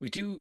We do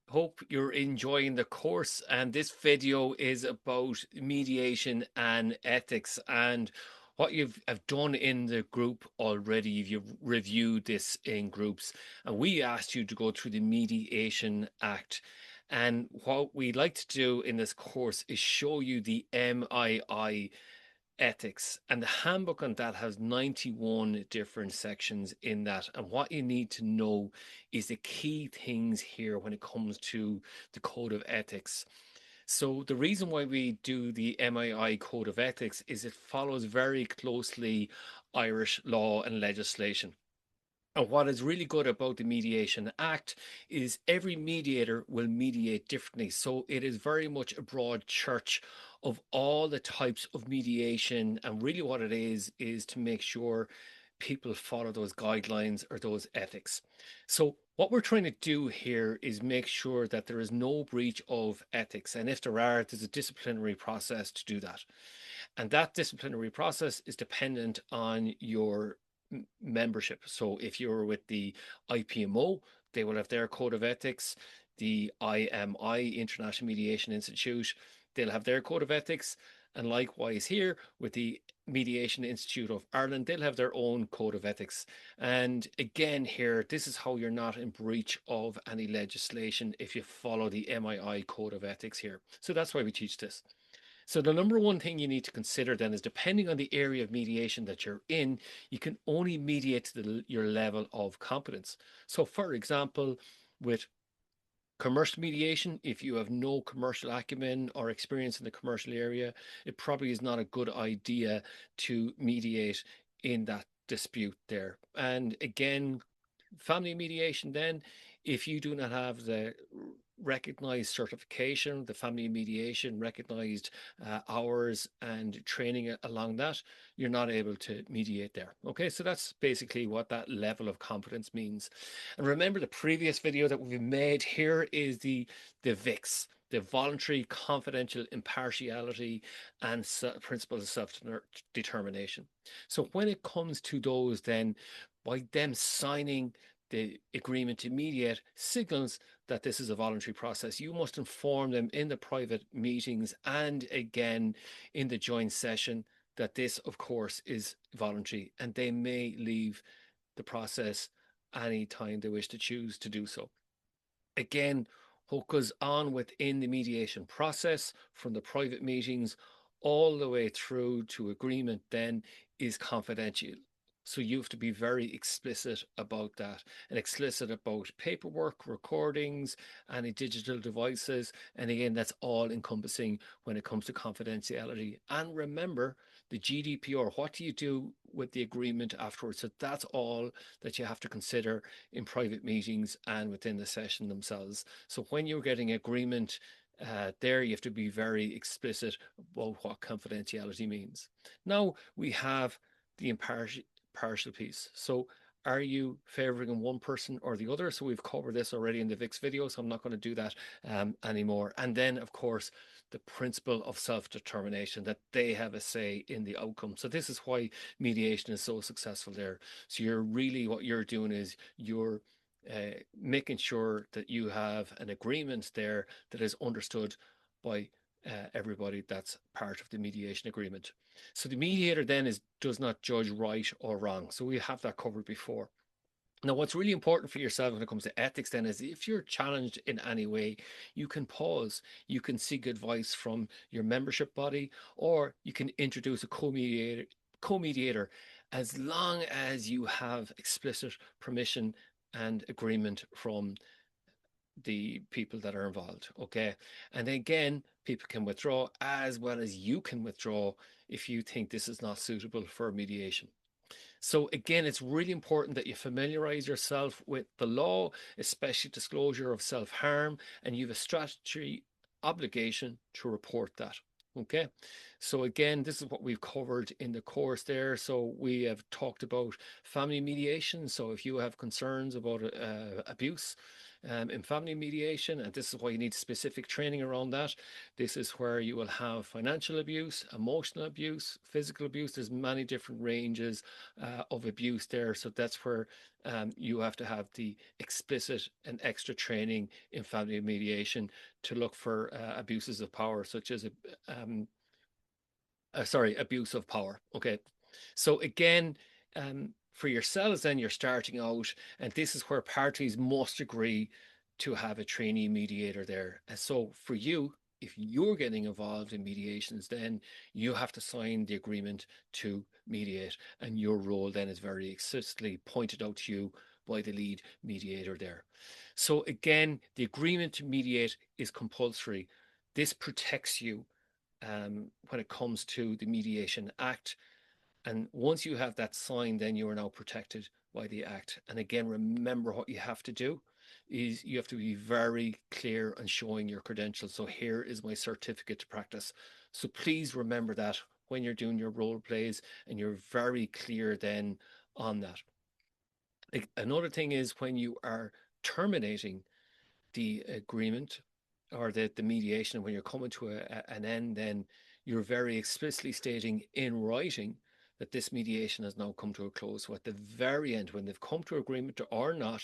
hope you're enjoying the course, and this video is about mediation and ethics and what you've have done in the group already. You've reviewed this in groups, and we asked you to go through the Mediation Act. And what we like to do in this course is show you the MII ethics, and the handbook on that has 91 different sections in that. And what you need to know is the key things here when it comes to the code of ethics. So the reason why we do the MII code of ethics is it follows very closely Irish law and legislation. And what is really good about the Mediation Act is every mediator will mediate differently. So it is very much a broad church of all the types of mediation. And really, what it is to make sure people follow those guidelines or those ethics. So, what we're trying to do here is make sure that there is no breach of ethics. And if there are, there's a disciplinary process to do that. And that disciplinary process is dependent on your membership. So if you're with the IPMO, they will have their code of ethics. The IMI, International Mediation Institute, they'll have their code of ethics. And likewise here with the Mediation Institute of Ireland, they'll have their own code of ethics. And again, here, this is how you're not in breach of any legislation if you follow the MII code of ethics here. So that's why we teach this. So the number one thing you need to consider then is, depending on the area of mediation that you're in, you can only mediate to your level of competence. So for example, with commercial mediation, if you have no commercial acumen or experience in the commercial area, it probably is not a good idea to mediate in that dispute there. And again, family mediation, then, if you do not have the recognized certification, the family mediation recognized hours and training along that, you're not able to mediate there. Okay, so that's basically what that level of competence means. And remember, the previous video that we've made here is the VIX, the voluntary, confidential, impartiality, and principles of self-determination. So when it comes to those, then by them signing the agreement to mediate signals that this is a voluntary process. You must inform them in the private meetings and again in the joint session that this, of course, is voluntary, and they may leave the process anytime they wish to choose to do so. Again, what goes on within the mediation process from the private meetings all the way through to agreement then is confidential. So you have to be very explicit about that, and explicit about paperwork, recordings, any digital devices. And again, that's all encompassing when it comes to confidentiality. And remember, the GDPR, what do you do with the agreement afterwards? So that's all that you have to consider in private meetings and within the session themselves. So when you're getting agreement, there you have to be very explicit about what confidentiality means. Now we have the impartial piece. So are you favoring one person or the other? So we've covered this already in the VIX video, so I'm not going to do that anymore. And then, of course, the principle of self-determination, that they have a say in the outcome. So this is why mediation is so successful there. So you're really, what you're doing is you're making sure that you have an agreement there that is understood by everybody that's part of the mediation agreement. So the mediator then does not judge right or wrong. So we have that covered before. Now, what's really important for yourself when it comes to ethics then is, if you're challenged in any way, you can pause, you can seek advice from your membership body, or you can introduce a co-mediator, as long as you have explicit permission and agreement from the people that are involved. Okay. And again, people can withdraw as well as you can withdraw if you think this is not suitable for mediation. So again, it's really important that you familiarize yourself with the law, especially disclosure of self-harm, and you have a statutory obligation to report that. Okay, so again, this is what we've covered in the course there. So we have talked about family mediation. So if you have concerns about abuse, in family mediation, and this is why you need specific training around that. This is where you will have financial abuse, emotional abuse, physical abuse. There's many different ranges of abuse there. So that's where you have to have the explicit and extra training in family mediation to look for abuses of power, such as um, abuse of power. Okay. So again, for yourselves, then you're starting out, and this is where parties must agree to have a trainee mediator there. And so for you, if you're getting involved in mediations, then you have to sign the agreement to mediate, and your role then is very explicitly pointed out to you by the lead mediator there. So again, the agreement to mediate is compulsory. This protects you when it comes to the Mediation Act. And once you have that signed, then you are now protected by the Act. And again, remember what you have to do is you have to be very clear on showing your credentials. So here is my certificate to practice. So please remember that when you're doing your role plays, and you're very clear then on that. Another thing is when you are terminating the agreement or the mediation, when you're coming to an end, then you're very explicitly stating in writing that this mediation has now come to a close. So at the very end, when they've come to agreement or not,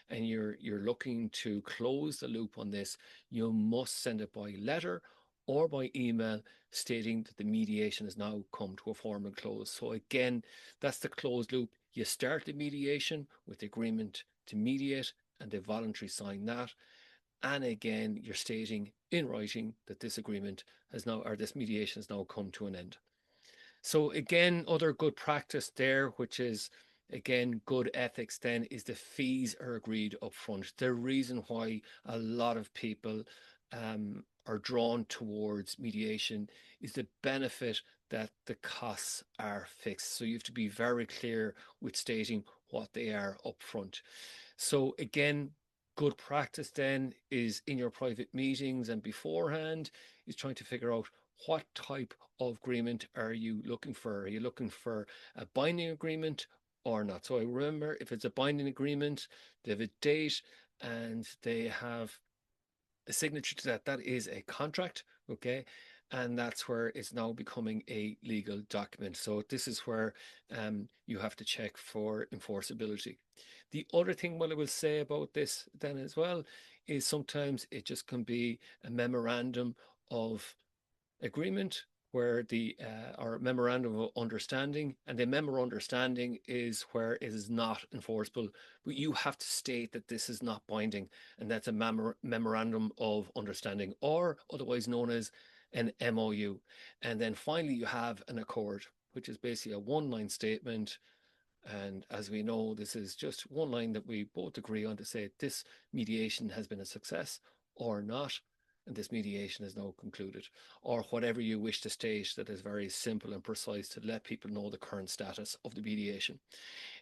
and you're looking to close the loop on this, you must send it by letter or by email stating that the mediation has now come to a formal close. So again, that's the closed loop. You start the mediation with the agreement to mediate, and they voluntarily sign that. And again, you're stating in writing that this agreement has now, or this mediation has now come to an end. So again, other good practice there, which is again good ethics then, is the fees are agreed up front. The reason why a lot of people are drawn towards mediation is the benefit that the costs are fixed. So you have to be very clear with stating what they are up front. So again, good practice then is in your private meetings and beforehand is trying to figure out what type of agreement are you looking for? Are you looking for a binding agreement or not? So I remember, if it's a binding agreement, they have a date and they have a signature to that. That is a contract, okay? And that's where it's now becoming a legal document. So this is where you have to check for enforceability. The other thing what I will say about this then as well is sometimes it just can be a memorandum of agreement where the or memorandum of understanding, and the memorandum of understanding is where it is not enforceable, but you have to state that this is not binding, and that's a memorandum of understanding, or otherwise known as an MOU. And then finally you have an accord, which is basically a one-line statement. And as we know, this is just one line that we both agree on to say this mediation has been a success or not, and this mediation is now concluded, or whatever you wish to state that is very simple and precise to let people know the current status of the mediation.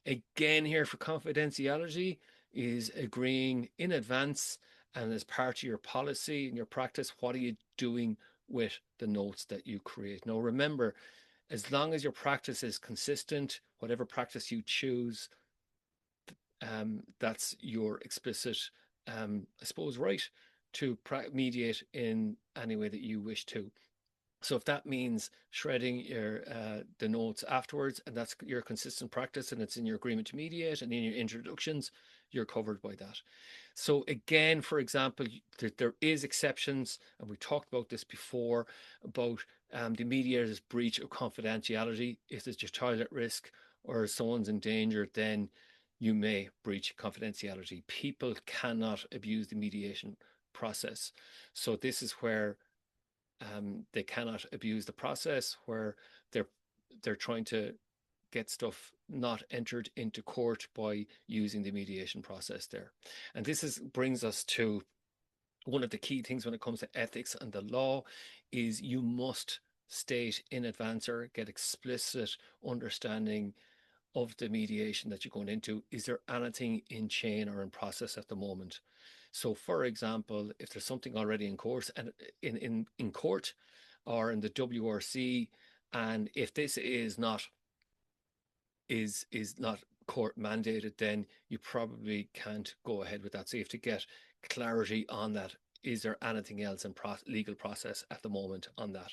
Again, here for confidentiality is agreeing in advance, and as part of your policy and your practice, what are you doing with the notes that you create? Now, remember, as long as your practice is consistent, whatever practice you choose, that's your explicit, I suppose, right to mediate in any way that you wish to. So if that means shredding your the notes afterwards, and that's your consistent practice, and it's in your agreement to mediate and in your introductions, you're covered by that. So again, for example, there is exceptions, and we talked about this before about the mediator's breach of confidentiality. If there's your child at risk or someone's in danger, then you may breach confidentiality. People cannot abuse the mediation process. So this is where they cannot abuse the process, where they're trying to get stuff not entered into court by using the mediation process there. And this brings us to one of the key things when it comes to ethics and the law is you must state in advance or get explicit understanding of the mediation that you're going into. Is there anything in chain or in process at the moment? So for example, if there's something already in court and in court or in the WRC, and if this is not court mandated, then you probably can't go ahead with that. So you have to get clarity on that. Is there anything else in legal process at the moment on that?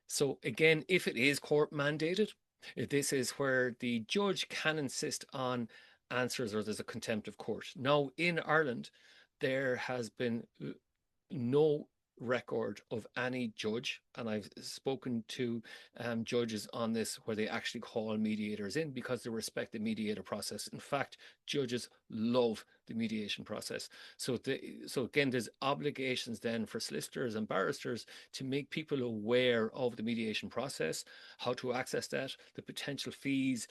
So again, if it is court mandated, if this is where the judge can insist on answers or there's a contempt of court. Now, in Ireland, there has been no record of any judge, and I've spoken to judges on this where they actually call mediators in because they respect the mediator process. In fact, judges love the mediation process. So again, there's obligations then for solicitors and barristers to make people aware of the mediation process, how to access that, the potential fees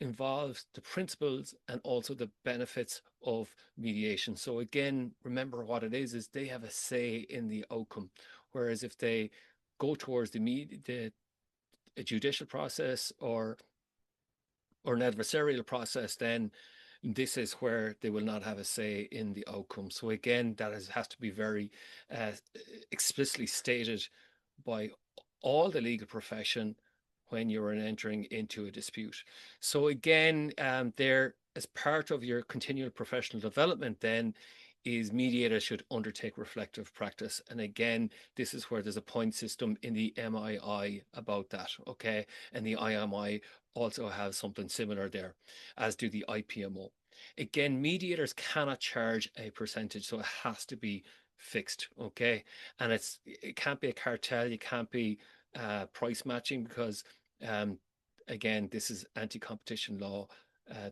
involves, the principles and also the benefits of mediation. So again, remember what it is they have a say in the outcome. Whereas if they go towards the judicial process or an adversarial process, then this is where they will not have a say in the outcome. So again, that has to be very explicitly stated by all the legal profession when you're entering into a dispute. So again, there, as part of your continual professional development, then is mediators should undertake reflective practice. And again, this is where there's a point system in the MII about that, okay? And the IMI also has something similar there, as do the IPMO. Again, mediators cannot charge a percentage, so it has to be fixed, okay? And it can't be a cartel, you can't be price matching because again, this is anti-competition law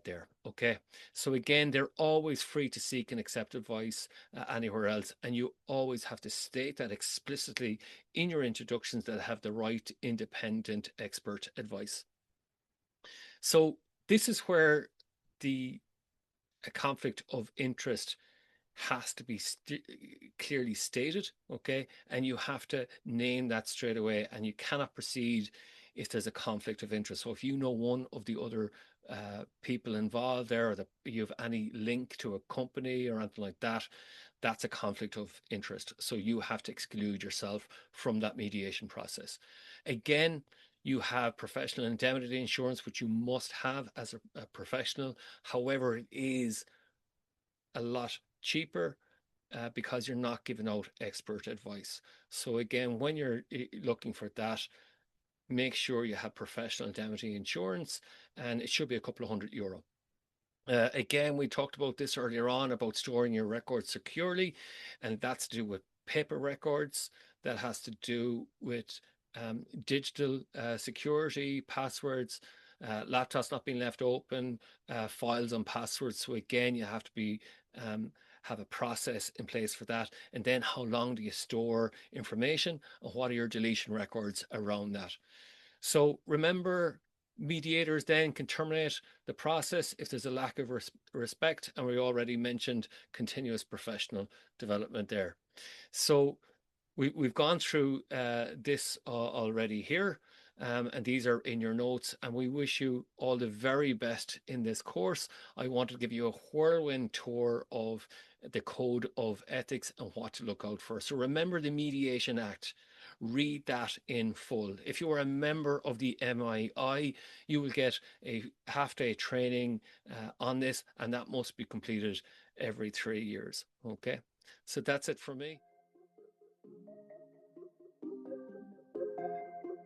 there, okay? So again, they're always free to seek and accept advice anywhere else, and you always have to state that explicitly in your introductions that have the right to independent expert advice. So this is where a conflict of interest has to be clearly stated, okay? And you have to name that straight away, and you cannot proceed if there's a conflict of interest. So if you know one of the other people involved there, or that you have any link to a company or anything like that, that's a conflict of interest. So you have to exclude yourself from that mediation process. Again, you have professional indemnity insurance, which you must have as a professional. However, it is a lot cheaper because you're not giving out expert advice. So again, when you're looking for that, make sure you have professional indemnity insurance, and it should be a couple of €100. Again, we talked about this earlier on about storing your records securely, and that's to do with paper records. That has to do with digital security, passwords, laptops not being left open, files and passwords. So again, you have to be have a process in place for that. And then how long do you store information, and what are your deletion records around that? So remember, mediators then can terminate the process if there's a lack of respect, and we already mentioned continuous professional development there. So we've gone through this already here, and these are in your notes, and we wish you all the very best in this course. I want to give you a whirlwind tour of the code of ethics and what to look out for. So remember the Mediation Act. Read that in full. If you are a member of the MII, you will get a half-day training on this, and that must be completed every 3 years. Okay, so that's it for me.